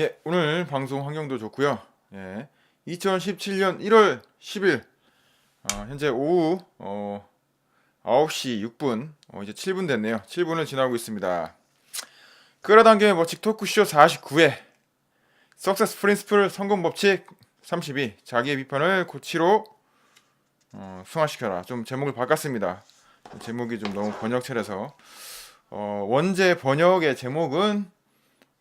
예, 오늘 방송 환경도 좋고요. 예, 2017년 1월 10일 현재 오후 9시 6분 이제 7분 됐네요. 7분을 지나고 있습니다. 끌어당김의 법칙 토크쇼 49회 석세스 프린스플 성공 법칙 32 자기의 비판을 고치로 승화시켜라. 좀 제목을 바꿨습니다. 제목이 좀 너무 번역체라서 원제 번역의 제목은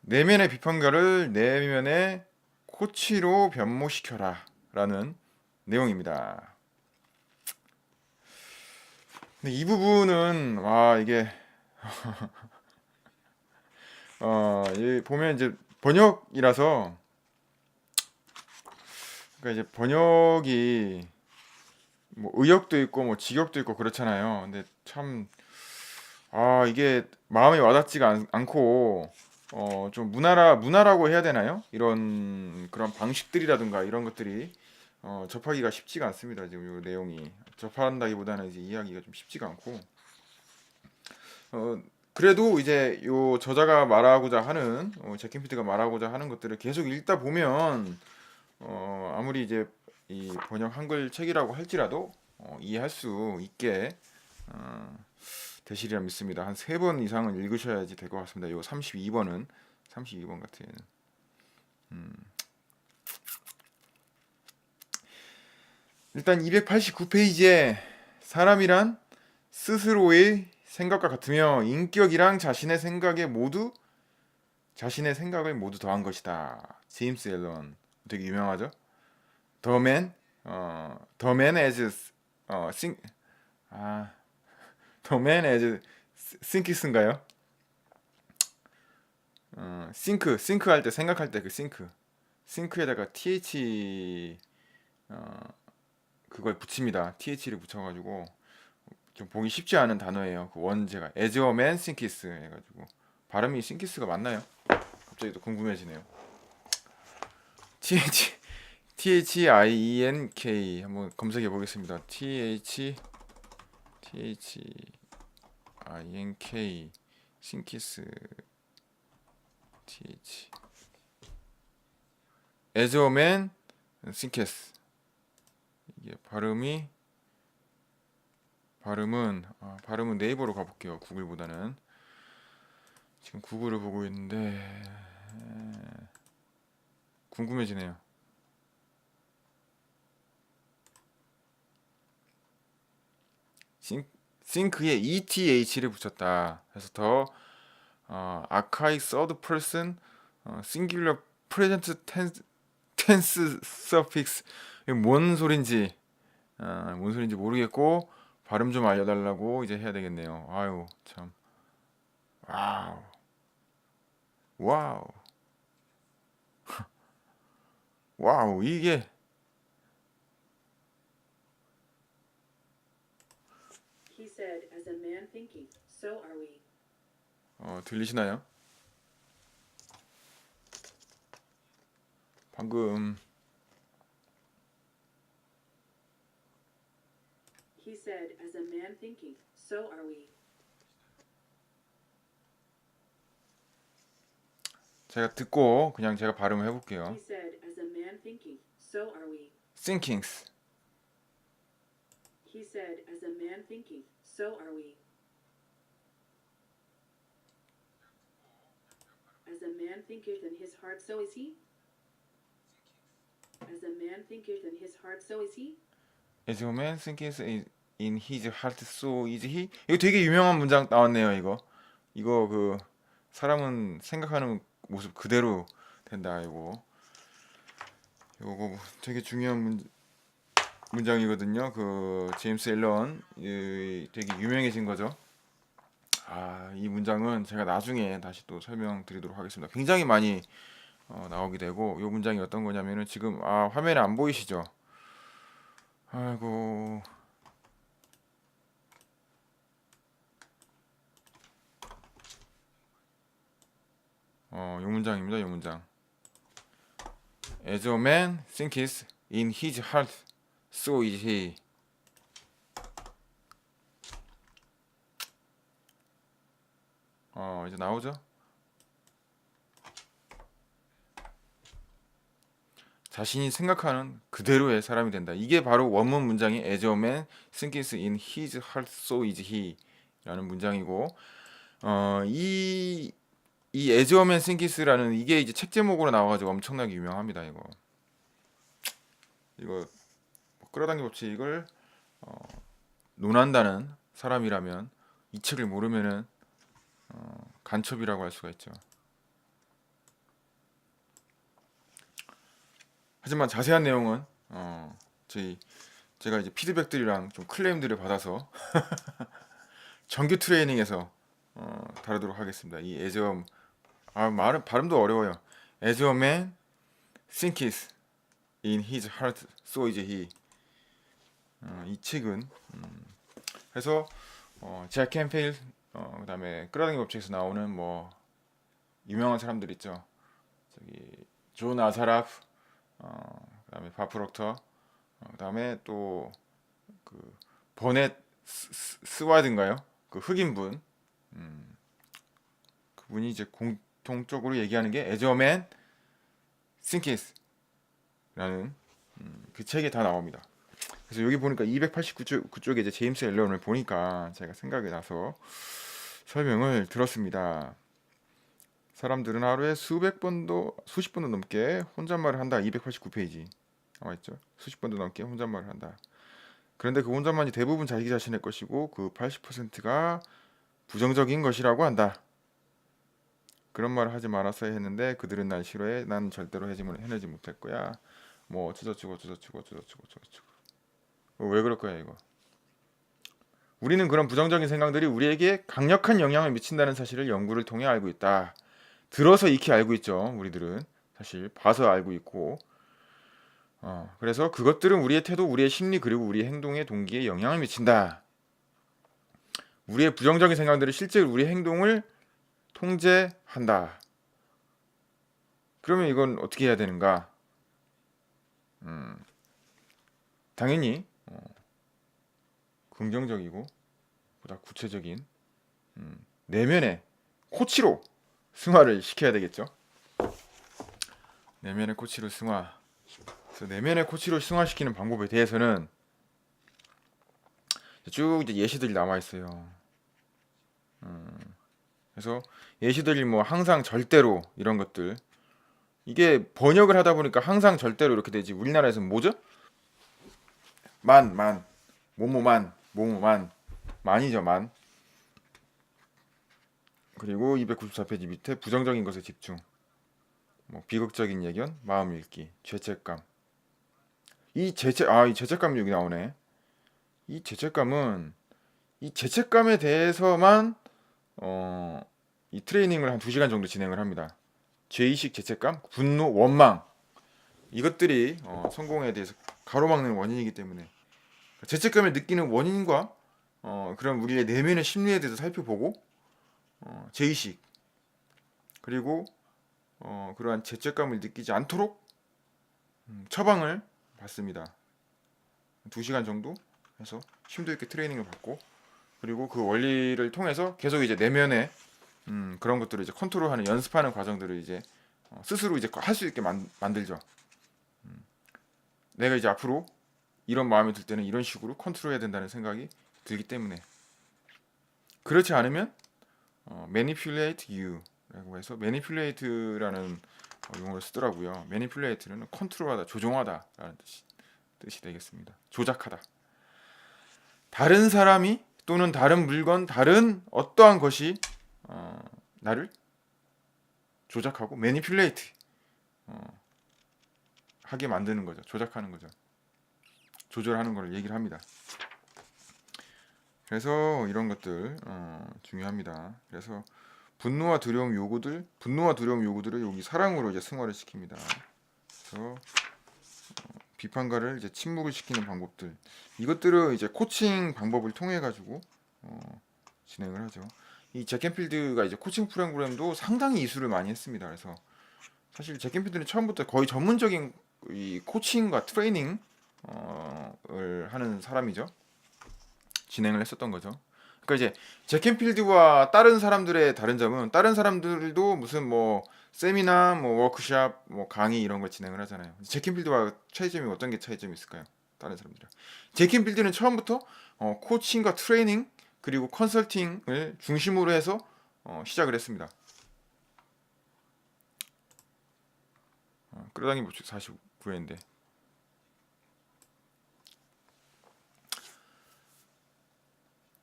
내면의 비판가를 내면의 코치로 변모시켜라 라는 내용입니다. 근데 이 부분은 이게 보면 이제 번역이라서, 그러니까 이제 번역이 뭐 의역도 있고 뭐 직역도 있고 그렇잖아요. 근데 참 이게 마음에 와닿지가 않고 좀 문화라고 해야 되나요? 이런 그런 방식들이라든가 이런 것들이 접하기가 쉽지가 않습니다. 지금 이 내용이 접한다기보다는 이제 이해하기가 좀 쉽지가 않고, 어, 그래도 이제 요 저자가 말하고자 하는 제킨 피트가 말하고자 하는 것들을 계속 읽다 보면 아무리 이제 이 번역 한글 책이라고 할지라도 이해할 수 있게 되시리라 믿습니다. 한 세 번 이상은 읽으셔야지 될 것 같습니다. 요 32번 같은. 일단 289페이지에 사람이란 스스로의 생각과 같으며 인격이랑 자신의 생각을 모두 더한 것이다. 제임스 앨런, 되게 유명하죠. The Man as think 아 The Man as Think스인가요? think 할 때 생각할 때 그 think에다가 th 그걸 붙입니다. th를 붙여가지고 좀 보기 쉽지 않은 단어예요. 그 원제가 as a man thinketh 해가지고 발음이 thinketh가 맞나요? 갑자기 또 궁금해지네요. th think 한번 검색해 보겠습니다. think thinketh th as a man thinketh. 이게 발음은 네이버로 가볼게요. 구글보다는. 지금 구글을 보고 있는데 궁금해지네요. think에 eth를 붙였다. 그래서 더 archaic third person singular present tense suffix. 이게 뭔 소린지 모르겠고 발음 좀 알려달라고 이제 해야 되겠네요. 아유 참. 와우 와우 와우. 이게 He said, as a man thinketh, so are we. 들리시나요? 방금 He said, as a man thinketh, so are we. 제가 듣고 그냥 제가 발음을 He 해볼게요. said, as a man thinketh, so are we. thinkings. He said, as a man thinketh, so are we. As a man thinketh in his heart, so is he. As a man thinketh in his heart, so is he. As a man thinketh in his heart, so is he. 이거 되게 유명한 문장 나왔네요. 이거 그 사람은 생각하는 모습 그대로 된다. 요거 되게 중요한 문장이거든요. 그 제임스 앨런 되게 유명해진 거죠. 이 문장은 제가 나중에 다시 또 설명드리도록 하겠습니다. 굉장히 많이 나오게 되고, 이 문장이 어떤 거냐면은 지금 화면에 안 보이시죠? 아이고. 요 문장입니다. 요 문장. As a man thinketh in his heart, so is he. 이제 나오죠? 자신이 생각하는 그대로의 사람이 된다. 이게 바로 원문 문장이 As a man thinketh in his heart, so is he 라는 문장이고, 이 As a man thinketh라는 이게 이제 책 제목으로 나와가지고 엄청나게 유명합니다. 이거 끌어당기 법칙을 논한다는 사람이라면 이 책을 모르면은 간첩이라고 할 수가 있죠. 하지만 자세한 내용은 제가 이제 피드백들이랑 좀 클레임들을 받아서 정규 트레이닝에서 다루도록 하겠습니다. 이 에즈엄 발음도 어려워요. As a man thinketh in his heart, so is he. 이 책은 그래서 잭 캠필 그다음에 끌어당기 법칙에서 나오는 뭐 유명한 사람들 있죠. 저기 존 아사라프, 그다음에 바프록터, 그다음에 또 그 버넷 스와드인가요? 그 흑인분, 그분이 이제 공통적으로 얘기하는 게 As a man thinketh라는 그 책에 다 나옵니다. 그래서 여기 보니까 289쪽에 이제 제임스 앨런을 보니까 제가 생각이 나서 설명을 들었습니다. 사람들은 하루에 수십 번도 넘게 혼잣말을 한다. 289페이지 나와 있죠. 수십 번도 넘게 혼잣말을 한다. 그런데 그 혼잣말이 대부분 자기 자신의 것이고 그 80%가 부정적인 것이라고 한다. 그런 말을 하지 말았어야 했는데 그들은 날 싫어해. 난 절대로 해내지 못할 거야. 뭐 어쩌고저쩌고. 왜 그럴 거야 이거. 우리는 그런 부정적인 생각들이 우리에게 강력한 영향을 미친다는 사실을 연구를 통해 알고 있다. 들어서 익히 알고 있죠. 우리들은 사실 봐서 알고 있고, 그래서 그것들은 우리의 태도, 우리의 심리 그리고 우리의 행동의 동기에 영향을 미친다. 우리의 부정적인 생각들이 실제로 우리의 행동을 통제한다. 그러면 이건 어떻게 해야 되는가? 당연히 긍정적이고 보다 구체적인 내면의 코치로 승화를 시켜야 되겠죠. 내면의 코치로 승화. 그래서 내면의 코치로 승화시키는 방법에 대해서는 쭉 이제 예시들이 남아 있어요. 그래서 예시들이 뭐 항상 절대로 이런 것들, 이게 번역을 하다 보니까 항상 절대로 이렇게 되지. 우리나라에서는 뭐죠? 뭐뭐만 만이죠. 만. 그리고 294페이지 밑에 부정적인 것에 집중, 뭐 비극적인 예견, 마음 읽기, 죄책감. 이 죄책감이 여기 나오네. 이 죄책감에 대해서만 이 트레이닝을 한 2시간 정도 진행을 합니다. 죄의식, 죄책감, 분노, 원망, 이것들이 성공에 대해서 가로막는 원인이기 때문에 죄책감을 느끼는 원인과 그런 우리의 내면의 심리에 대해서 살펴보고, 죄의식 그리고 그러한 죄책감을 느끼지 않도록 처방을 받습니다. 2시간 정도 해서 심도 있게 트레이닝을 받고, 그리고 그 원리를 통해서 계속 이제 내면의 그런 것들을 이제 컨트롤하는, 연습하는 과정들을 이제 스스로 이제 할 수 있게 만들죠. 내가 이제 앞으로 이런 마음이 들 때는 이런 식으로 컨트롤해야 된다는 생각이 들기 때문에. 그렇지 않으면 manipulate you라고 해서 manipulate라는 용어를 쓰더라고요. manipulate는 컨트롤하다, 조종하다라는 뜻이 되겠습니다. 조작하다. 다른 사람이 또는 다른 물건, 다른 어떠한 것이 나를 조작하고 manipulate 하게 만드는 거죠. 조작하는 거죠. 조절하는 걸 얘기를 합니다. 그래서 이런 것들 중요합니다. 그래서 분노와 두려움 요구들을 여기 사랑으로 이제 승화를 시킵니다. 그래서 비판가를 이제 침묵을 시키는 방법들, 이것들을 이제 코칭 방법을 통해 가지고 진행을 하죠. 이 잭 캔필드가 이제 코칭 프로그램도 상당히 이수를 많이 했습니다. 그래서 사실 잭 캔필드는 처음부터 거의 전문적인 이 코칭과 트레이닝 을 하는 사람이죠. 진행을 했었던 거죠. 그러니까 이제 잭켄필드와 다른 사람들의 다른 점은 다른 사람들도 무슨 뭐 세미나, 뭐 워크숍, 뭐 강의 이런 걸 진행을 하잖아요. 잭켄필드와 차이점이 어떤 게 차이점이 있을까요? 다른 사람들이랑. 잭켄필드는 처음부터 코칭과 트레이닝 그리고 컨설팅을 중심으로 해서 시작을 했습니다. 끌어당기 법칙 49회인데.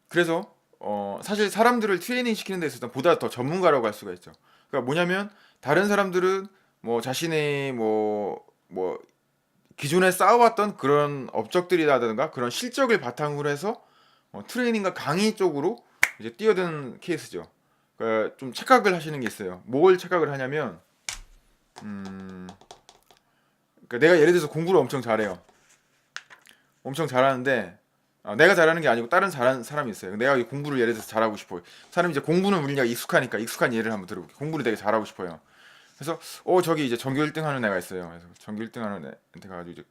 그래서 사실 사람들을 트레이닝 시키는 데 있어서 보다 더 전문가라고 할 수가 있죠. 그러니까 뭐냐면 다른 사람들은 뭐 자신의 뭐 기존에 쌓아왔던 그런 업적들이라든가 그런 실적을 바탕으로 해서 트레이닝과 강의 쪽으로 이제 뛰어든 케이스죠. 그러니까 좀 착각을 하시는 게 있어요. 뭘 착각을 하냐면 그러니까 내가 예를 들어서 공부를 엄청 잘해요. 엄청 잘하는데 내가 잘하는 게 아니고 다른 잘하는 사람이 있어요. 내가 이 공부를 예를 들어서 잘하고 싶어요. 사람이 이제 공부는 우리가 익숙하니까 익숙한 예를 한번 들어볼게요. 공부를 되게 잘하고 싶어요. 그래서 저기 이제 전교 1등 하는 애가 있어요. 그래서 전교 1등 하는 애한테 가가지고 이제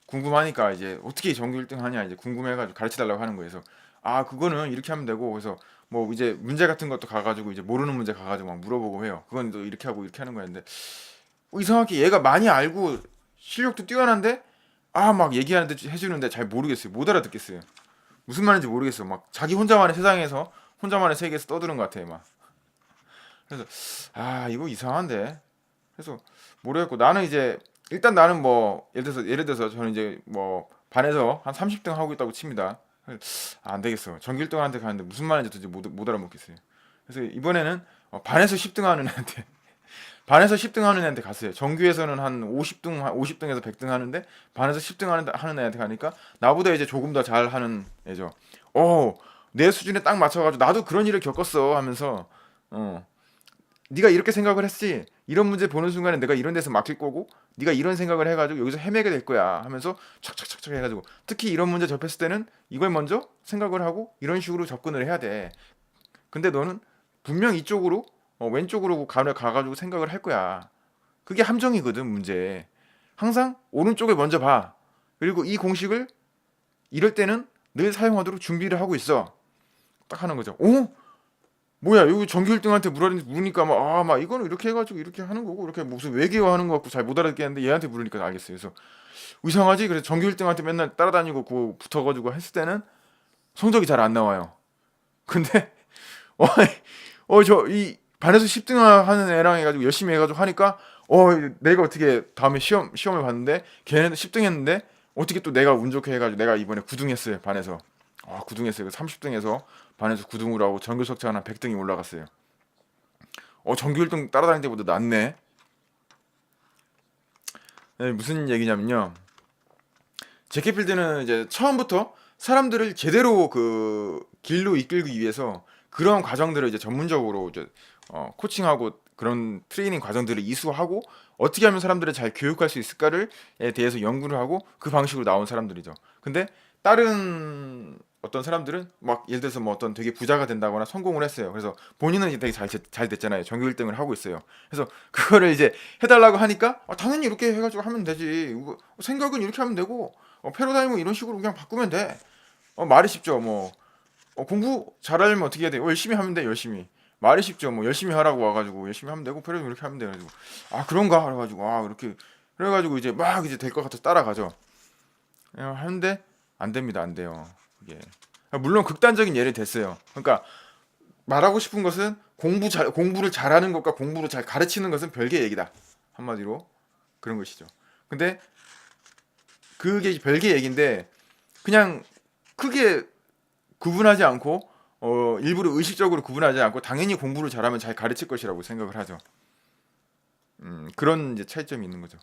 궁금하니까 이제 어떻게 전교 1등 하냐 이제 궁금해가지고 가르쳐 달라고 하는 거예요. 그래서 그거는 이렇게 하면 되고 그래서 뭐 이제 문제 같은 것도 가가지고 이제 모르는 문제 가가지고 막 물어보고 해요. 그건 또 이렇게 하고 이렇게 하는 거였는데 이상하게 얘가 많이 알고 실력도 뛰어난데 막 얘기하는데 해주는데 잘 모르겠어요. 못 알아듣겠어요. 무슨 말인지 모르겠어. 막 자기 혼자만의 세상에서 혼자만의 세계에서 떠드는 것 같아 막. 그래서 이거 이상한데. 그래서 모르겠고 나는 이제 일단 나는 뭐 예를 들어서 저는 이제 뭐 반에서 한 30등 하고 있다고 칩니다. 안 되겠어. 전교 1등한테 가는데 무슨 말인지 도대체 못 알아먹겠어요. 그래서 이번에는 반에서 10등 하는 애한테 반에서 10등 하는 애한테 갔어요. 정규에서는 한 50등에서 100등 하는데 반에서 10등 하는 애한테 가니까 나보다 이제 조금 더 잘하는 애죠. 내 수준에 딱 맞춰가지고 나도 그런 일을 겪었어 하면서 네가 이렇게 생각을 했지. 이런 문제 보는 순간에 내가 이런 데서 막힐 거고 네가 이런 생각을 해가지고 여기서 헤매게 될 거야 하면서 착착착착 해가지고 특히 이런 문제 접했을 때는 이걸 먼저 생각을 하고 이런 식으로 접근을 해야 돼. 근데 너는 분명 이쪽으로 왼쪽으로 가가지고 생각을 할 거야. 그게 함정이거든 문제. 항상 오른쪽을 먼저 봐. 그리고 이 공식을 이럴 때는 늘 사용하도록 준비를 하고 있어. 딱 하는 거죠. 뭐야 여기 전교 1등한테 물으니까 막 이거는 이렇게 해가지고 이렇게 하는 거고 이렇게 무슨 외계어 하는 거 같고 잘 못 알아듣겠는데 얘한테 물으니까 알겠어요. 그래서 이상하지? 그래서 전교 1등한테 맨날 따라다니고 그 붙어가지고 했을 때는 성적이 잘 안 나와요. 근데 저 이 반에서 10등 하는 애랑 해가지고 열심히 해가지고 하니까 내가 어떻게 다음에 시험을 봤는데 걔네는 10등 했는데 어떻게 또 내가 운 좋게 해가지고 내가 이번에 9등 했어요 반에서. 9등 했어요. 30등에서 반에서 9등으로 하고 전교 석차는 한 100등이 올라갔어요. 전교 1등 따라다닐 때보다 낫네. 네, 무슨 얘기냐면요. 제키필드는 이제 처음부터 사람들을 제대로 그 길로 이끌기 위해서 그런 과정들을 이제 전문적으로 이제 코칭하고 그런 트레이닝 과정들을 이수하고 어떻게 하면 사람들을 잘 교육할 수 있을까를 대해서 연구를 하고 그 방식으로 나온 사람들이죠. 근데 다른 어떤 사람들은 막 예를 들어서 뭐 어떤 되게 부자가 된다거나 성공을 했어요. 그래서 본인은 이제 되게 잘 됐잖아요. 전교 1등을 하고 있어요. 그래서 그거를 이제 해달라고 하니까 당연히 이렇게 해가지고 하면 되지. 생각은 이렇게 하면 되고 패러다임은 이런 식으로 그냥 바꾸면 돼. 말이 쉽죠. 뭐 공부 잘하려면 어떻게 해야 돼? 열심히 하면 돼. 열심히. 말이 쉽죠. 뭐 열심히 하라고 와가지고 열심히 하면 되고 패러다임 이렇게 하면 돼. 그래가지고 그런가? 그래가지고 이렇게 그래가지고 이제 막 이제 될 것 같아서 따라가죠. 하는데 안 됩니다. 안 돼요. 그게 물론 극단적인 예를 됐어요. 그러니까 말하고 싶은 것은 공부를 잘하는 것과 공부를 잘 가르치는 것은 별개의 얘기다. 한마디로 그런 것이죠. 근데 그게 별개의 얘기인데 그냥 크게 구분하지 않고 일부러 의식적으로 구분하지 않고 당연히 공부를 잘하면 잘 가르칠 것이라고 생각을 하죠. 그런 이제 차이점이 있는 거죠.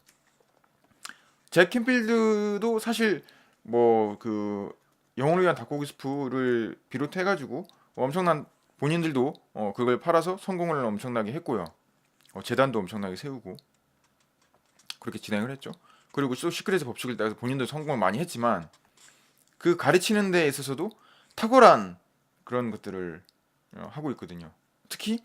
잭 캠필드도 사실 뭐 그 영혼을 위한 닭고기 스프를 비롯해가지고 엄청난 본인들도 그걸 팔아서 성공을 엄청나게 했고요. 재단도 엄청나게 세우고 그렇게 진행을 했죠. 그리고 또 시크릿의 법칙을 따라서 본인도 성공을 많이 했지만 그 가르치는 데 있어서도 탁월한 그런 것들을 하고 있거든요. 특히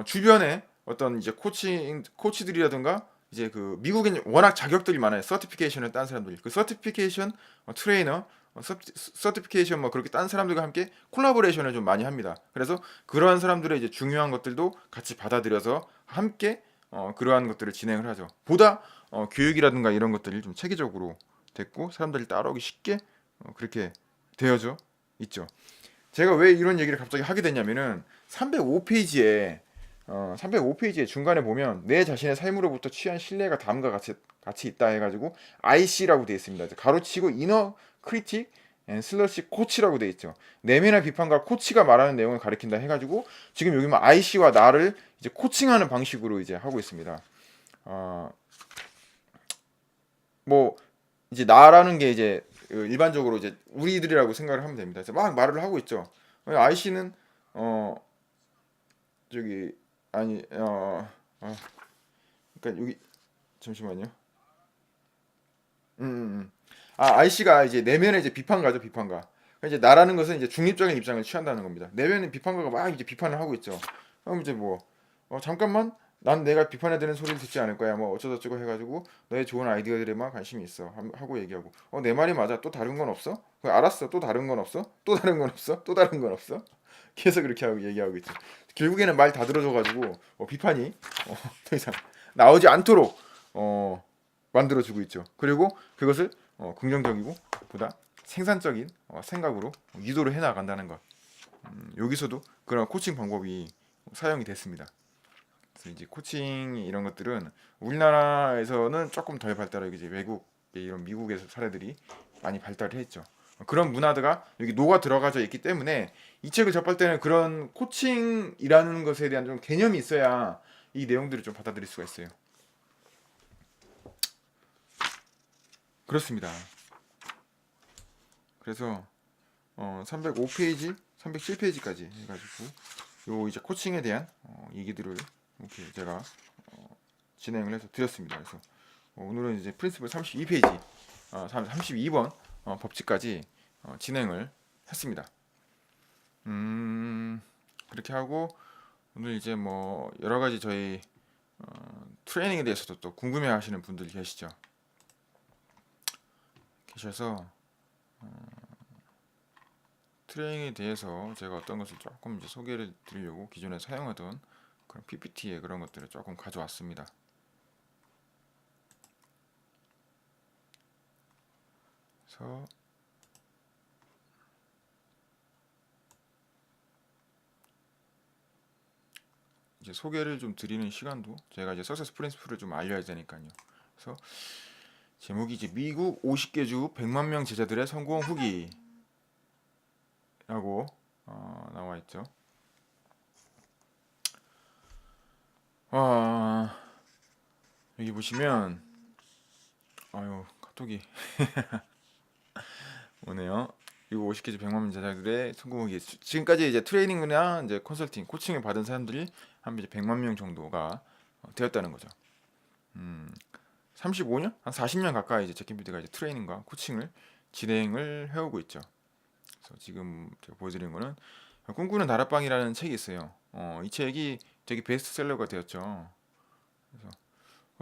주변에 어떤 이제 코치들이라든가 이제 그 미국엔 워낙 자격들이 많아요. 서티피케이션을 딴 사람들이 그 서티피케이션 트레이너 서티피케이션 뭐 그렇게 딴 사람들과 함께 콜라보레이션을 좀 많이 합니다. 그래서 그러한 사람들의 이제 중요한 것들도 같이 받아들여서 함께 그러한 것들을 진행을 하죠. 보다 교육이라든가 이런 것들이 좀 체계적으로 됐고 사람들이 따라오기 쉽게 그렇게 되어져 있죠. 제가 왜 이런 얘기를 갑자기 하게 됐냐면은 305페이지에 중간에 보면 내 자신의 삶으로부터 취한 신뢰가 다음과 같이 있다 해가지고 IC라고 되어 있습니다. 가로치고 이너 크리틱 앤 슬러시 코치라고 되어 있죠. 내면의 비판과 코치가 말하는 내용을 가리킨다 해가지고 지금 여기 뭐 IC와 나를 이제 코칭하는 방식으로 이제 하고 있습니다. 뭐 이제 나라는 게 이제 일반적으로 이제 우리들이라고 생각을 하면 됩니다. 그래서 막 말을 하고 있죠. IC는 저기 아니 그러니까 여기 잠시만요. 음, 음, 음. IC가 이제 내면의 이제 비판가죠, 비판가. 그러니까 이제 나라는 것은 이제 중립적인 입장을 취한다는 겁니다. 내면의 비판가가 막 이제 비판을 하고 있죠. 그럼 이제 뭐 잠깐만 난 내가 비판해 드는 소리를 듣지 않을 거야. 뭐 어쩌고저쩌고 해가지고 너의 좋은 아이디어들에만 관심이 있어 하고 얘기하고 내 말이 맞아. 또 다른 건 없어? 그래, 알았어. 또 다른 건 없어? 또 다른 건 없어? 또 다른 건 없어? 계속 그렇게 하고 얘기하고 있죠. 결국에는 말 다 들어줘가지고 비판이 더 이상 나오지 않도록 만들어주고 있죠. 그리고 그것을 긍정적이고 보다 생산적인 생각으로 유도를 해나간다는 것. 여기서도 그런 코칭 방법이 사용이 됐습니다. 그래서 이제 코칭 이런 것들은 우리나라에서는 조금 덜 발달하고 이제 외국 이런 미국에서 사례들이 많이 발달을 했죠. 그런 문화가 여기 녹아 들어가져 있기 때문에 이 책을 접할 때는 그런 코칭이라는 것에 대한 좀 개념이 있어야 이 내용들을 좀 받아들일 수가 있어요. 그렇습니다. 그래서 305페이지, 307페이지까지 해가지고 요 이제 코칭에 대한 얘기들을 이렇게 제가 진행을 해서 드렸습니다. 그래서 오늘은 이제 프린시플 32페이지, 32번 법칙까지 진행을 했습니다. 그렇게 하고 오늘 이제 뭐 여러 가지 저희 트레이닝에 대해서도 또 궁금해하시는 분들이 계셔서 트레이닝에 대해서 제가 어떤 것을 조금 이제 소개를 드리려고 기존에 사용하던 그런 PPT에 그런 것들을 조금 가져왔습니다. 그래서 이제 소개를 좀 드리는 시간도 제가 이제 석세스 프린시플을 좀 알려야 되니까요. 그래서 제목이 이제 미국 50개 주 100만 명 제자들의 성공 후기라고 나와 있죠. 여기 보시면 카톡이 오네요. 미국 50개 주 100만 명 제자들의 성공 후기. 지금까지 이제 트레이닝이나 이제 컨설팅, 코칭을 받은 사람들이 한 이제 100만 명 정도가 되었다는 거죠. 35년? 한 40년 가까이 이제 제킨필드가 이제 트레이닝과 코칭을 진행을 해오고 있죠. 그래서 지금 제가 보여드리는 거는 꿈꾸는 다락방이라는 책이 있어요. 이 책이 되게 베스트셀러가 되었죠. 그래서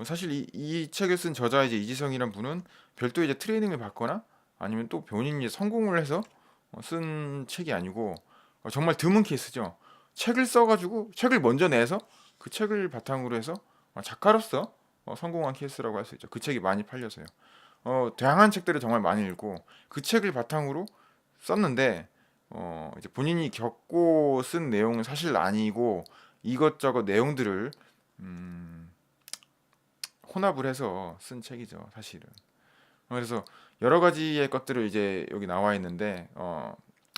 사실 이 책을 쓴 저자 이제 이지성이란 분은 별도 이제 트레이닝을 받거나 아니면 또 본인이 성공을 해서 쓴 책이 아니고 정말 드문 케이스죠. 책을 써가지고 책을 먼저 내서 그 책을 바탕으로 해서 작가로서 성공한 케이스라고 할 수 있죠. 그 책이 많이 팔려서요. 다양한 책들을 정말 많이 읽고 그 책을 바탕으로 썼는데 이제 본인이 겪고 쓴 내용은 사실 아니고 이것저것 내용들을 혼합을 해서 쓴 책이죠, 사실은. 그래서 여러 가지의 것들을 이제 여기 나와 있는데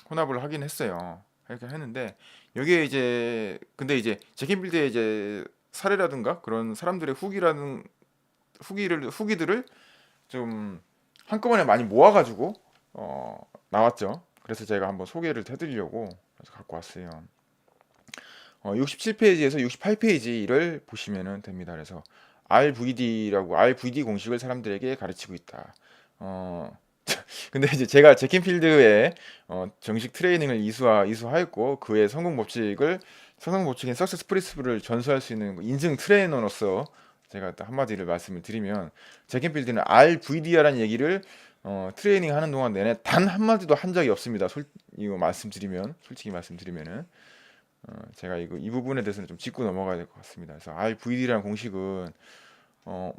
혼합을 하긴 했어요. 이렇게 했는데 여기에 이제 근데 이제 제킨필드의 이제 사례라든가 그런 사람들의 후기들을 좀 한꺼번에 많이 모아가지고 나왔죠. 그래서 제가 한번 소개를 해드리려고 그래서 갖고 왔어요. 67페이지에서 68페이지를 보시면 됩니다. 그래서 RVD 공식을 사람들에게 가르치고 있다. 근데 이제 제가 제킨필드에 정식 트레이닝을 이수하였고 그의 성공 법칙인 석세스 프린시플을 전수할 수 있는 인증 트레이너로서 제가 또 한마디를 말씀을 드리면 잭 캔필드는 RVD라는 얘기를 트레이닝 하는 동안 내내 단 한마디도 한 적이 없습니다. 이거 솔직히 말씀드리면은 제가 이 부분에 대해서는 좀 짚고 넘어가야 될 것 같습니다. 그래서 RVD라는 공식은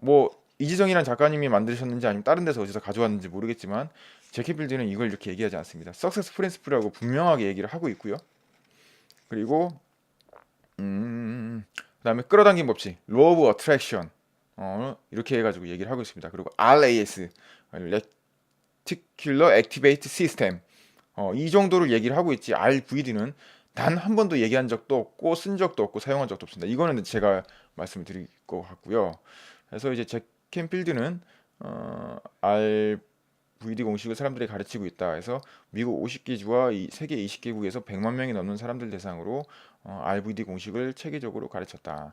뭐 이지정이라는 작가님이 만드셨는지 아니면 다른 데서 어디서 가져왔는지 모르겠지만 잭 캔필드는 이걸 이렇게 얘기하지 않습니다. Success Principle이라고 분명하게 얘기를 하고 있고요. 그리고 그다음에 끌어당김 법칙, Law of Attraction 이렇게 해가지고 얘기를 하고 있습니다. 그리고 RAS, Reticular Activate System 이 정도를 얘기를 하고 있지 RVD는 단 한 번도 얘기한 적도 없고 쓴 적도 없고 사용한 적도 없습니다. 이거는 제가 말씀을 드릴 것 같고요. 그래서 이제 잭 캔필드는 RVD 공식을 사람들이 가르치고 있다. 해서 미국 50개 주와 세계 20개국에서 100만 명이 넘는 사람들 대상으로 RVD 공식을 체계적으로 가르쳤다.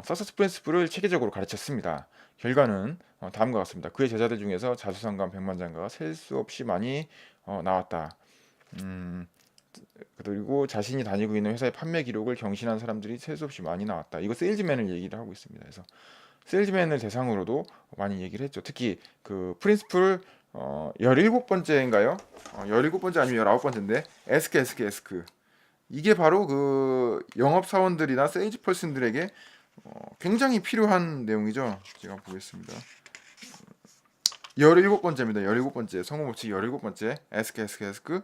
서서스 프린스플을 체계적으로 가르쳤습니다. 결과는 다음과 같습니다. 그의 제자들 중에서 자수성가한 백만장가가 셀 수 없이 많이 나왔다. 그리고 자신이 다니고 있는 회사의 판매 기록을 경신한 사람들이 셀 수 없이 많이 나왔다. 이거 세일즈맨을 얘기를 하고 있습니다. 그래서 세일즈맨을 대상으로도 많이 얘기를 했죠. 특히 그 프린스플 17번째인가요? 17번째 아니면 19번째인데 에스크 이게 바로 그 영업 사원들이나 세일즈 퍼슨들에게 굉장히 필요한 내용이죠. 제가 보겠습니다. 17번째입니다. 17번째 성공 법칙 17번째 에스크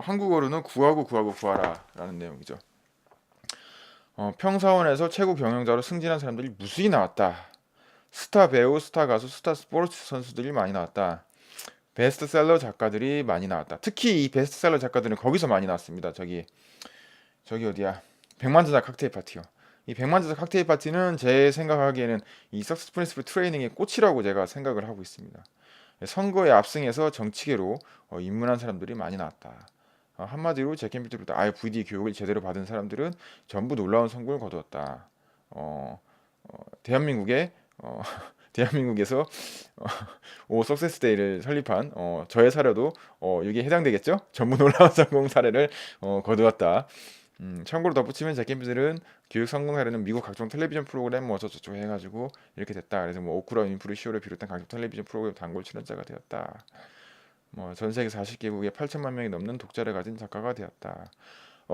한국어로는 구하고 구하라라는 내용이죠. 평사원에서 최고 경영자로 승진한 사람들이 무수히 나왔다. 스타 배우, 스타 가수, 스타 스포츠 선수들이 많이 나왔다. 베스트셀러 작가들이 많이 나왔다. 특히 이 베스트셀러 작가들은 거기서 많이 나왔습니다. 저기 어디야? 백만자자 칵테일 파티요. 이 백만자자 칵테일 파티는 제 생각하기에는 이 석세스 프린시플 트레이닝의 꽃이라고 제가 생각을 하고 있습니다. 선거에 압승해서 정치계로 입문한 사람들이 많이 나왔다. 한마디로 잭 캔필드부터 RVD 교육을 제대로 받은 사람들은 전부 놀라운 성공을 거두었다. 대한민국에 대한민국에서 오 석세스 데이를 설립한 저의 사례도 여기에 해당되겠죠? 전부 놀라운 성공 사례를 거두었다. 참고로 덧붙이면 잭 캔필드는 교육 성공 사례는 미국 각종 텔레비전 프로그램 뭐 저쩌고 해가지고 이렇게 됐다. 그래서 뭐 오프라 윈프리 쇼를 비롯한 각종 텔레비전 프로그램 단골 출연자가 되었다. 뭐 전 세계 40개국에 8천만 명이 넘는 독자를 가진 작가가 되었다.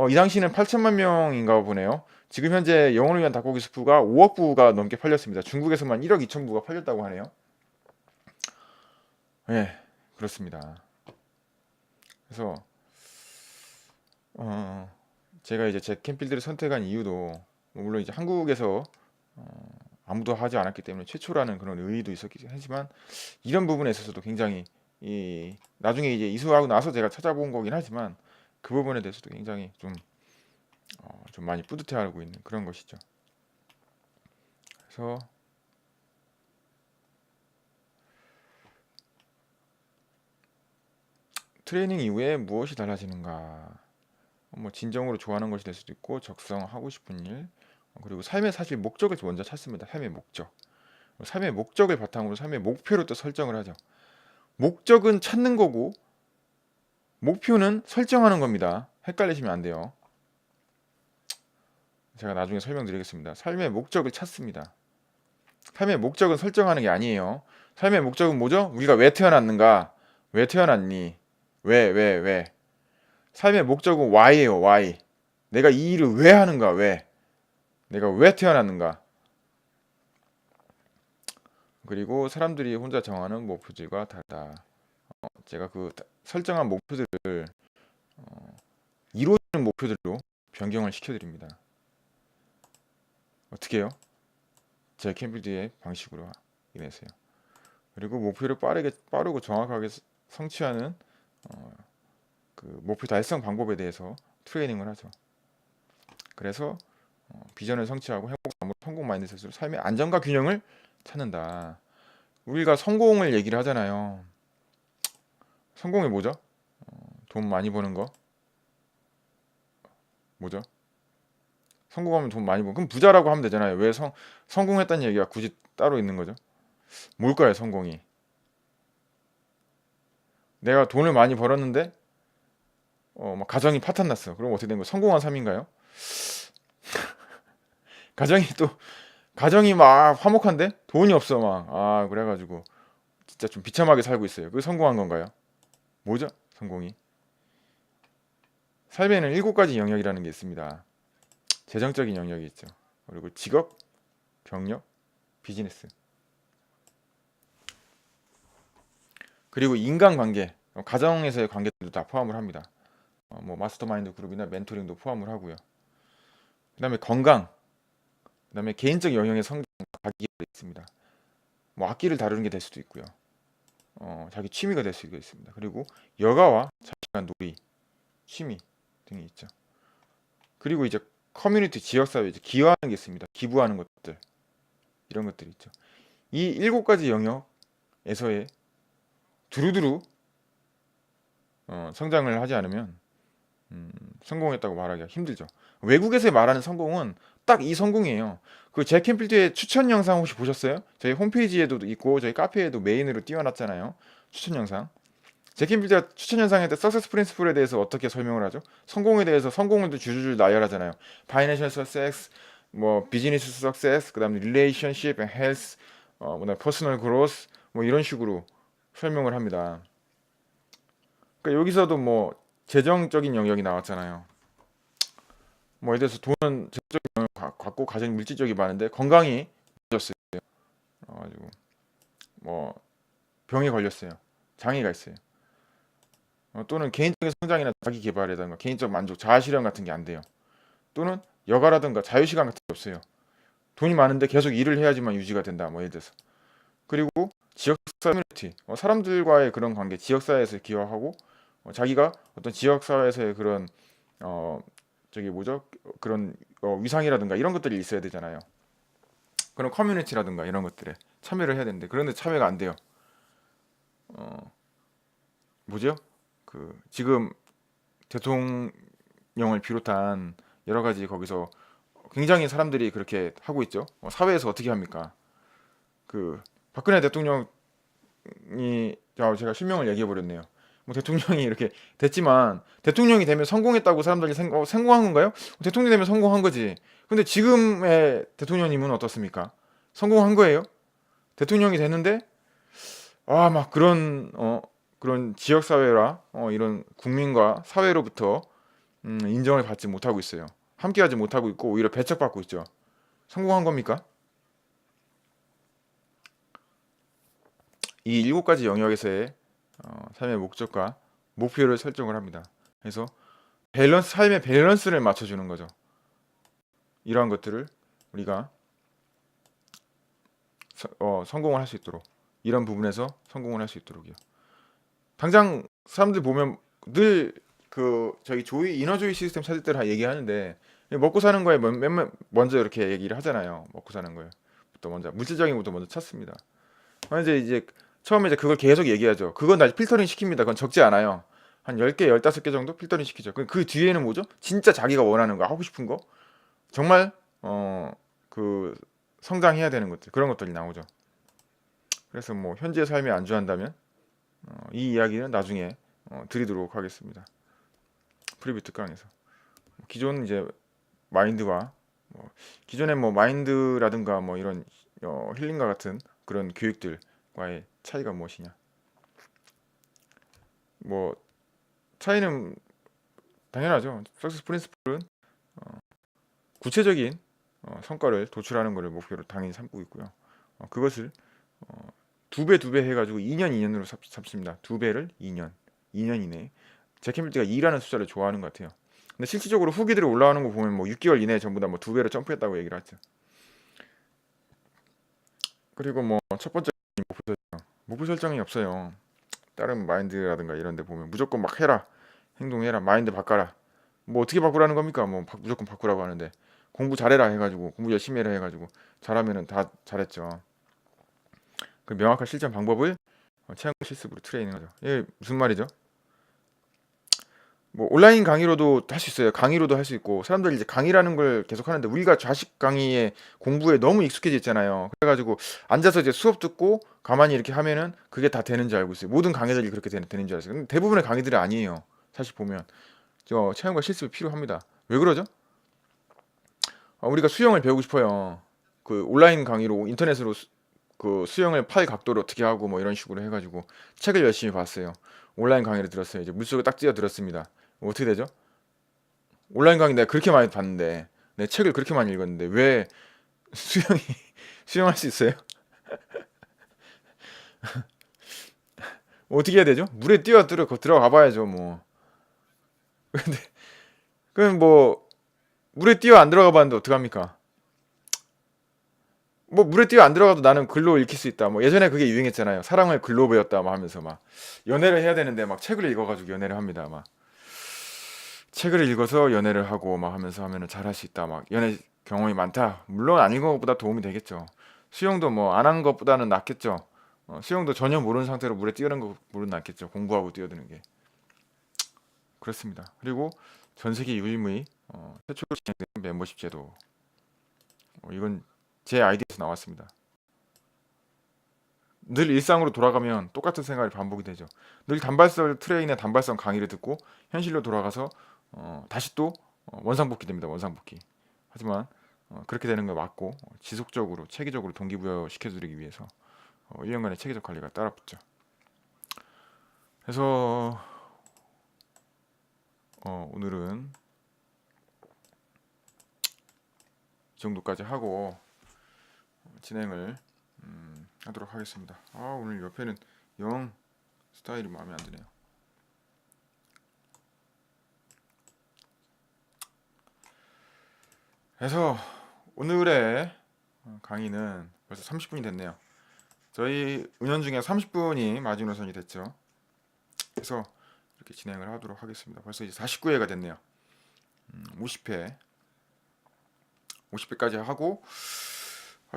이 당시는 8천만 명인가 보네요. 지금 현재 영혼을 위한 닭고기 스프가 5억 부가 넘게 팔렸습니다. 중국에서만 1억 2천 부가 팔렸다고 하네요. 네, 그렇습니다. 그래서 제가 이제 잭 캔필드를 선택한 이유도 뭐 물론 이제 한국에서 아무도 하지 않았기 때문에 최초라는 그런 의의도 있었긴 하지만 이런 부분에 있어서도 굉장히 나중에 이제 이수하고 나서 제가 찾아본 거긴 하지만 그 부분에 대해서도 굉장히 좀 많이 뿌듯해하고 있는 그런 것이죠. 그래서 트레이닝 이후에 무엇이 달라지는가? 뭐 진정으로 좋아하는 것이 될 수도 있고 적성하고 싶은 일 그리고 삶의 사실 목적을 먼저 찾습니다. 삶의 목적. 삶의 목적을 바탕으로 삶의 목표를 또 설정을 하죠. 목적은 찾는 거고 목표는 설정하는 겁니다. 헷갈리시면 안 돼요. 제가 나중에 설명드리겠습니다. 삶의 목적을 찾습니다. 삶의 목적은 설정하는 게 아니에요. 삶의 목적은 뭐죠? 우리가 왜 태어났는가? 왜 태어났니? 왜? 삶의 목적은 why예요. why. 내가 이 일을 왜 하는가? 왜? 내가 왜 태어났는가? 그리고 사람들이 혼자 정하는 목표들과 다르다. 제가 그 설정한 목표들을 이루어지는 목표들로 변경을 시켜드립니다. 어떻게 해요? 제 캠필드의 방식으로 인해서요. 그리고 목표를 빠르고 정확하게 성취하는 그 목표 달성 방법에 대해서 트레이닝을 하죠. 그래서 비전을 성취하고 성공 마인드셋으로 삶의 안정과 균형을 찾는다. 우리가 성공을 얘기를 하잖아요. 성공이 뭐죠? 돈 많이 버는 거? 뭐죠? 성공하면 돈 많이 버는 그럼 부자라고 하면 되잖아요. 왜 성공했다는 얘기가 굳이 따로 있는 거죠? 뭘까요, 성공이? 내가 돈을 많이 벌었는데 막 가정이 파탄났어. 그럼 어떻게 된 거예요? 성공한 삶인가요? 가정이 또 가정이 막 화목한데 돈이 없어 막. 아, 그래가지고 진짜 좀 비참하게 살고 있어요. 그게 성공한 건가요? 뭐죠? 성공이? 삶에는 7가지 영역이라는 게 있습니다. 재정적인 영역이 있죠. 그리고 직업, 경력, 비즈니스. 그리고 인간관계, 가정에서의 관계도 다 포함을 합니다. 뭐 마스터마인드 그룹이나 멘토링도 포함을 하고요. 그다음에 건강, 그다음에 개인적 영역의 성장, 자기가 있습니다. 뭐 악기를 다루는 게 될 수도 있고요. 자기 취미가 될 수도 있습니다. 그리고 여가와 자기간 놀이, 취미 등이 있죠. 그리고 이제 커뮤니티, 지역사회, 이제 기여하는 게 있습니다. 기부하는 것들, 이런 것들이 있죠. 이 7가지 영역에서의 두루두루 성장을 하지 않으면 성공했다고 말하기가 힘들죠. 외국에서 말하는 성공은 딱 이 성공이에요. 그 잭 캔필드의 추천 영상 혹시 보셨어요? 저희 홈페이지에도 있고 저희 카페에도 메인으로 띄워놨잖아요. 추천 영상. 잭 캔필드가 추천 영상에 때 석세스 프린시플에 대해서 어떻게 설명을 하죠? 성공에 대해서 성공을 또 줄줄 나열하잖아요. 파이낸셜 석세스, 뭐 비즈니스 석세스, 그다음에 릴레이션십, 헬스, 그다음에 퍼스널 그로스, 뭐 이런 식으로 설명을 합니다. 그러니까 여기서도 뭐 재정적인 영역이 나왔잖아요. 뭐 예를 들어서 돈은 재정적인 영역 갖고 가장 물질적이 많은데 건강이 좋아졌어요. 그래가지고 뭐 병에 걸렸어요. 장애가 있어요. 또는 개인적인 성장이나 자기 개발이라든가 개인적 만족, 자아 실현 같은 게 안 돼요. 또는 여가라든가 자유 시간 같은 게 없어요. 돈이 많은데 계속 일을 해야지만 유지가 된다. 뭐 예를 들어서. 그리고 지역 커뮤니티, 사람들과의 그런 관계, 지역 사회에서 기여하고 자기가 어떤 지역 사회에서의 그런 어 저기 뭐죠? 그런 위상이라든가 이런 것들이 있어야 되잖아요. 그런 커뮤니티라든가 이런 것들에 참여를 해야 되는데 그런데 참여가 안 돼요. 어 뭐죠? 그 지금 대통령을 비롯한 여러 가지 거기서 굉장히 사람들이 그렇게 하고 있죠. 사회에서 어떻게 합니까? 그 박근혜 대통령이 제가 실명을 얘기해 버렸네요. 뭐 대통령이 이렇게 됐지만 대통령이 되면 성공했다고 사람들이 성공한 건가요? 대통령이 되면 성공한 거지. 근데 지금의 대통령님은 어떻습니까? 성공한 거예요? 대통령이 됐는데 막 그런 지역 사회라 이런 국민과 사회로부터 인정을 받지 못하고 있어요. 함께하지 못하고 있고 오히려 배척받고 있죠. 성공한 겁니까? 이 7가지 영역에서의 삶의 목적과 목표를 설정을 합니다. 그래서 삶의 밸런스를 맞춰주는 거죠. 이러한 것들을 우리가 성공을 할 수 있도록 이런 부분에서 성공을 할 수 있도록요. 당장 사람들 보면 늘 그 저희 이너조이 시스템 찾을 때를 얘기하는데 먹고 사는 거에 먼저 이렇게 얘기를 하잖아요. 먹고 사는 거에부터 먼저 물질적인 것부터 먼저 찾습니다. 이제 처음에 이제 그걸 계속 얘기하죠. 그건 다시 필터링 시킵니다. 그건 적지 않아요. 한 10개, 15개 정도 필터링 시키죠. 그 뒤에는 뭐죠? 진짜 자기가 원하는 거, 하고 싶은 거, 정말 그 성장해야 되는 것들, 그런 것들이 나오죠. 그래서 뭐 현재 삶에 안주한다면 이 이야기는 나중에 드리도록 하겠습니다. 프리뷰 특강에서. 기존 이제 마인드와 기존의 뭐 마인드라든가 뭐 이런 힐링과 같은 그런 교육들과의 차이가 무엇이냐? 뭐 차이는 당연하죠. 석세스 프린시플은 구체적인 성과를 도출하는 것을 목표로 당연히 삼고 있고요. 그것을 두 배 해가지고 2년 2년으로 잡습니다. 2배를 2년 이내에. 잭 캐밀티가 2라는 숫자를 좋아하는 것 같아요. 근데 실질적으로 후기들이 올라오는 거 보면 뭐 6개월 이내에 전부 다 뭐 2배로 점프했다고 얘기를 하죠. 그리고 뭐 첫 번째 목표 설정이 없어요. 다른 마인드라든가 이런 데 보면 무조건 막 해라. 행동해라. 마인드 바꿔라. 뭐 어떻게 바꾸라는 겁니까? 뭐 무조건 바꾸라고 하는데 공부 잘해라 해가지고 공부 열심히 해라 해가지고 잘하면은 다 잘했죠. 그 명확한 실전 방법을 체험 실습으로 트레이닝하죠. 이게 무슨 말이죠? 뭐 온라인 강의로도 할 수 있어요. 강의로도 할 수 있고 사람들이 이제 강의라는 걸 계속 하는데 우리가 좌식 강의에 공부에 너무 익숙해져 있잖아요. 그래가지고 앉아서 이제 수업 듣고 가만히 이렇게 하면은 그게 다 되는 줄 알고 있어요. 모든 강의들이 그렇게 되는 줄 알았어요. 근데 대부분의 강의들이 아니에요. 사실 보면 체험과 실습이 필요합니다. 왜 그러죠? 우리가 수영을 배우고 싶어요. 그 온라인 강의로 인터넷으로 그 수영을 팔 각도를 어떻게 하고 뭐 이런 식으로 해가지고 책을 열심히 봤어요. 온라인 강의를 들었어요. 이제 물속에 딱 뛰어 들었습니다. 어떻게 되죠? 온라인 강의 내가 그렇게 많이 봤는데 내 책을 그렇게 많이 읽었는데 왜 수영이 수영할 수 있어요? 어떻게 해야 되죠? 물에 뛰어 들어가 봐야죠 뭐. 근데 그럼 뭐 물에 뛰어 안 들어가 봤는데 어떡합니까? 뭐 물에 뛰어 안 들어가도 나는 글로 읽힐 수 있다. 뭐 예전에 그게 유행했잖아요. 사랑을 글로 배웠다 막 하면서 막 연애를 해야 되는데 막 책을 읽어가지고 연애를 합니다. 막 책을 읽어서 연애를 하고 막 하면서 하면은 잘할 수 있다. 막 연애 경험이 많다. 물론 안 읽은 것보다 도움이 되겠죠. 수영도 뭐 안 한 것보다는 낫겠죠. 수영도 전혀 모르는 상태로 물에 뛰어드는 것보다는 낫겠죠. 공부하고 뛰어드는 게 그렇습니다. 그리고 전 세계 유일무이 최초로 진행된 멤버십 제도. 이건 제 아이디어에서 나왔습니다. 늘 일상으로 돌아가면 똑같은 생활이 반복이 되죠. 늘 단발성 트레이닝의 단발성 강의를 듣고 현실로 돌아가서 다시 또 원상복귀 됩니다. 원상복귀. 하지만 그렇게 되는 거 맞고 지속적으로 체계적으로 동기부여 시켜드리기 위해서 1년간의 체계적 관리가 따라붙죠. 그래서 오늘은 이 정도까지 하고 진행을 하도록 하겠습니다. 오늘 옆에는 영 스타일이 마음에 안 드네요. 그래서 오늘의 강의는 벌써 30분이 됐네요. 저희 은연중에 30분이 마지노선이 됐죠. 그래서 이렇게 진행을 하도록 하겠습니다. 벌써 이제 49회가 됐네요. 50회 50회까지 하고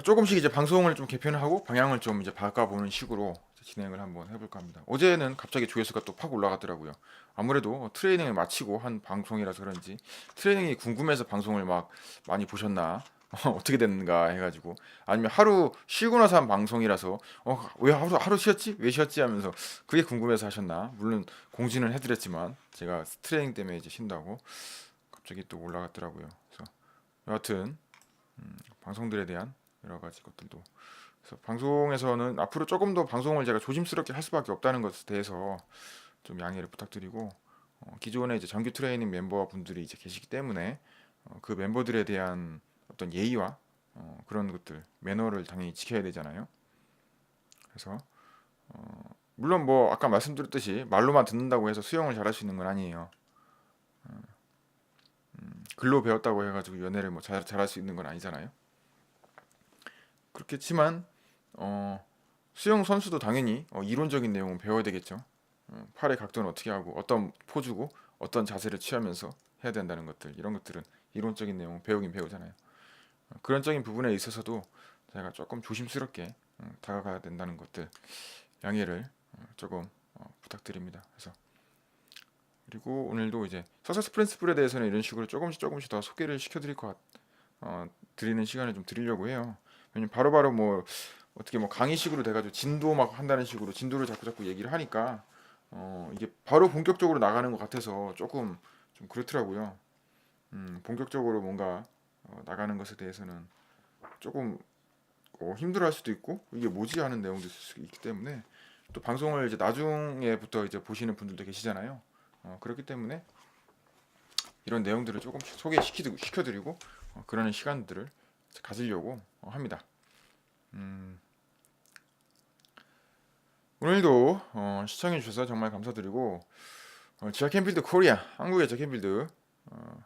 조금씩 이제 방송을 좀 개편을 하고 방향을 좀 이제 바꿔보는 식으로 진행을 한번 해볼까 합니다. 어제는 갑자기 조회수가 또 팍 올라갔더라고요. 아무래도 트레이닝을 마치고 한 방송이라서 그런지 트레이닝이 궁금해서 방송을 막 많이 보셨나 어떻게 됐는가 해가지고 아니면 하루 쉬고 나서 한 방송이라서 왜 하루 쉬었지? 왜 쉬었지? 하면서 그게 궁금해서 하셨나? 물론 공지는 해드렸지만 제가 트레이닝 때문에 이제 쉰다고 갑자기 또 올라갔더라고요. 그래서 여하튼 방송들에 대한 여러 가지 것들도 그래서 방송에서는 앞으로 조금 더 방송을 제가 조심스럽게 할 수밖에 없다는 것에 대해서 좀 양해를 부탁드리고 기존에 이제 정규 트레이닝 멤버분들이 이제 계시기 때문에 그 멤버들에 대한 어떤 예의와 그런 것들 매너를 당연히 지켜야 되잖아요. 그래서 물론 뭐 아까 말씀드렸듯이 말로만 듣는다고 해서 수영을 잘할 수 있는 건 아니에요. 글로 배웠다고 해가지고 연애를 뭐 잘할 수 있는 건 아니잖아요. 그렇겠지만 수영 선수도 당연히 이론적인 내용은 배워야 되겠죠. 팔의 각도는 어떻게 하고 어떤 포즈고 어떤 자세를 취하면서 해야 된다는 것들 이런 것들은 이론적인 내용 배우긴 배우잖아요. 그런적인 부분에 있어서도 제가 조금 조심스럽게 다가가야 된다는 것들 양해를 조금 부탁드립니다. 그래서 그리고 오늘도 이제 서세스 프린시플에 대해서는 이런 식으로 조금씩 더 소개를 시켜드릴 드리는 시간을 좀 드리려고 해요. 왜냐면 바로바로 뭐 어떻게 뭐 강의식으로 돼가지고 진도 막 한다는 식으로 진도를 자꾸 얘기를 하니까 이게 바로 본격적으로 나가는 것 같아서 조금 좀 그렇더라고요. 본격적으로 뭔가 나가는 것에 대해서는 조금 힘들어할 수도 있고 이게 뭐지 하는 내용도 있을 수 있기 때문에 또 방송을 이제 나중에부터 이제 보시는 분들도 계시잖아요. 그렇기 때문에 이런 내용들을 조금씩 소개시켜드리고 그러는 시간들을 가지려고 합니다. 오늘도 시청해주셔서 정말 감사드리고 지하 캠필드 코리아 한국의 지하 캠필드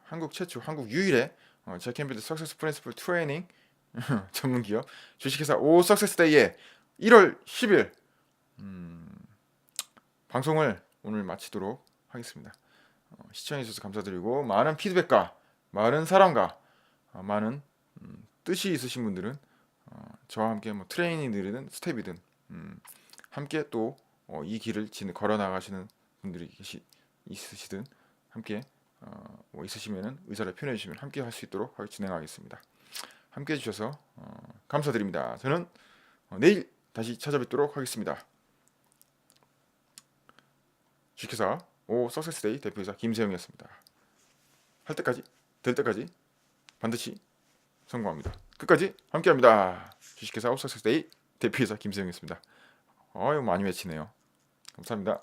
한국 최초 한국 유일의 지하 캠필드 석세스 프린시플 트레이닝 전문 기업 주식회사 오 석세스데이의 1월 10일 방송을 오늘 마치도록 하겠습니다. 시청해주셔서 감사드리고 많은 피드백과 많은 사랑과 많은 뜻이 있으신 분들은 저와 함께 뭐 트레이닝들이든 스텝이든 함께 또 이 길을 걸어 나가시는 분들이 있으시든 함께 뭐 있으시면은 의사를 표현해 주시면 함께 할 수 있도록 진행하겠습니다. 함께 해주셔서 감사드립니다. 저는 내일 다시 찾아뵙도록 하겠습니다. 주식회사 오 석세스데이 대표이사 김세영이었습니다. 할 때까지 될 때까지 반드시 성공합니다. 끝까지 함께합니다. 주식회사 업석세스데이 대표이사 김세영이었습니다. 이거 많이 외치네요. 감사합니다.